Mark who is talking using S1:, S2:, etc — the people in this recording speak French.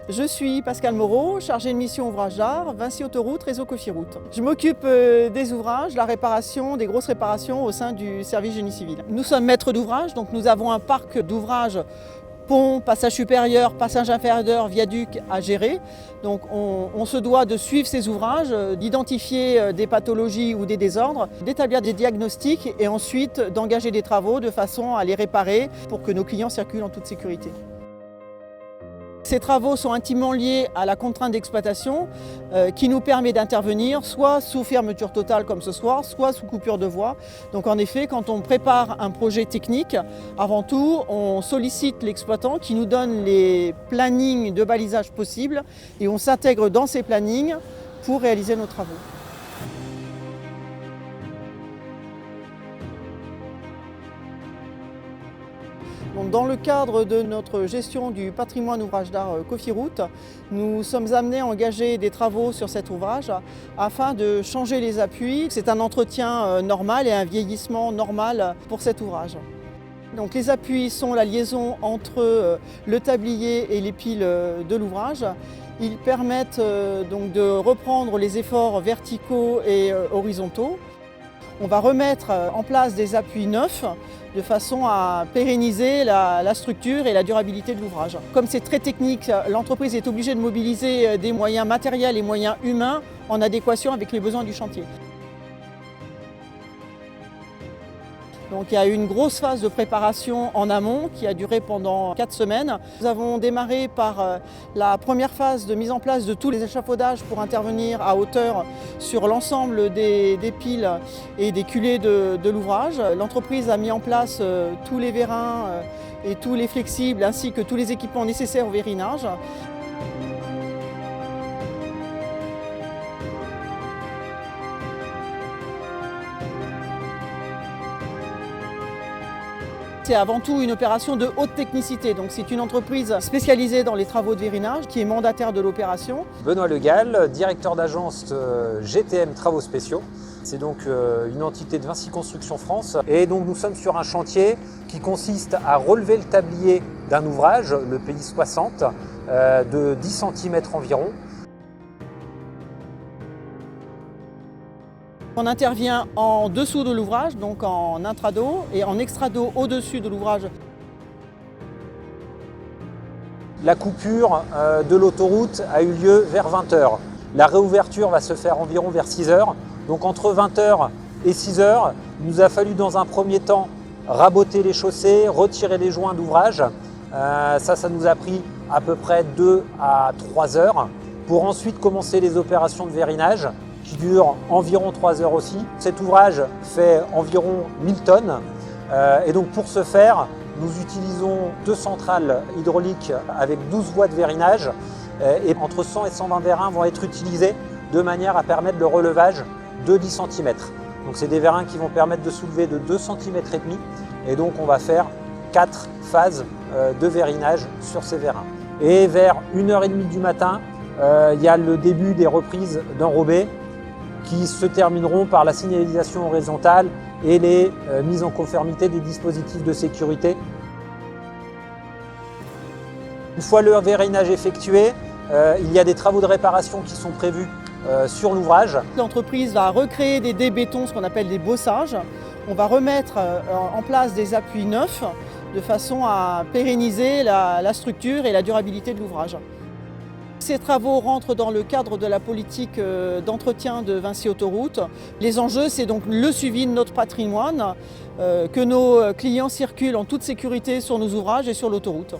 S1: Je suis Pascal Moreau, chargée de mission ouvrage d'art, Vinci Autoroute, réseau Cofiroute. Je m'occupe des ouvrages, la réparation, des grosses réparations au sein du service génie civil. Nous sommes maîtres d'ouvrage, donc nous avons un parc d'ouvrages pont, passage supérieur, passage inférieur, viaduc à gérer. Donc on se doit de suivre ces ouvrages, d'identifier des pathologies ou des désordres, d'établir des diagnostics et ensuite d'engager des travaux de façon à les réparer pour que nos clients circulent en toute sécurité. Ces travaux sont intimement liés à la contrainte d'exploitation qui nous permet d'intervenir soit sous fermeture totale comme ce soir, soit sous coupure de voie. Donc en effet, quand on prépare un projet technique, avant tout, on sollicite l'exploitant qui nous donne les plannings de balisage possibles et on s'intègre dans ces plannings pour réaliser nos travaux. Donc, dans le cadre de notre gestion du patrimoine ouvrage d'art Cofiroute, nous sommes amenés à engager des travaux sur cet ouvrage afin de changer les appuis. C'est un entretien normal et un vieillissement normal pour cet ouvrage. Donc, les appuis sont la liaison entre le tablier et les piles de l'ouvrage. Ils permettent donc de reprendre les efforts verticaux et horizontaux. On va remettre en place des appuis neufs de façon à pérenniser la structure et la durabilité de l'ouvrage. Comme c'est très technique, l'entreprise est obligée de mobiliser des moyens matériels et moyens humains en adéquation avec les besoins du chantier. Donc il y a eu une grosse phase de préparation en amont qui a duré pendant 4 semaines. Nous avons démarré par la première phase de mise en place de tous les échafaudages pour intervenir à hauteur sur l'ensemble des piles et des culées de l'ouvrage. L'entreprise a mis en place tous les vérins et tous les flexibles ainsi que tous les équipements nécessaires au vérinage. C'est avant tout une opération de haute technicité, donc c'est une entreprise spécialisée dans les travaux de vérinage qui est mandataire de l'opération.
S2: Benoît Le Gall, directeur d'agence GTM Travaux Spéciaux. C'est donc une entité de Vinci Construction France. Et donc nous sommes sur un chantier qui consiste à relever le tablier d'un ouvrage, le PI 60, de 10 cm environ.
S1: On intervient en dessous de l'ouvrage, donc en intrado et en extrado au-dessus de l'ouvrage.
S2: La coupure de l'autoroute a eu lieu vers 20 h. La réouverture va se faire environ vers 6 h. Donc entre 20 h et 6 h, il nous a fallu dans un premier temps raboter les chaussées, retirer les joints d'ouvrage. Ça nous a pris à peu près 2 à 3 heures pour ensuite commencer les opérations de vérinage, qui dure environ 3 heures aussi. Cet ouvrage fait environ 1000 tonnes et donc pour ce faire, nous utilisons 2 centrales hydrauliques avec 12 voies de vérinage et entre 100 et 120 vérins vont être utilisés de manière à permettre le relevage de 10 cm. Donc c'est des vérins qui vont permettre de soulever de 2 cm et demi et donc on va faire 4 phases de vérinage sur ces vérins. Et vers 1h30 du matin, il y a le début des reprises d'enrobés qui se termineront par la signalisation horizontale et les mises en conformité des dispositifs de sécurité. Une fois le vérinage effectué, il y a des travaux de réparation qui sont prévus sur l'ouvrage.
S1: L'entreprise va recréer des débétons, ce qu'on appelle des bossages. On va remettre en place des appuis neufs de façon à pérenniser la structure et la durabilité de l'ouvrage. Ces travaux rentrent dans le cadre de la politique d'entretien de Vinci Autoroute. Les enjeux, c'est donc le suivi de notre patrimoine, que nos clients circulent en toute sécurité sur nos ouvrages et sur l'autoroute.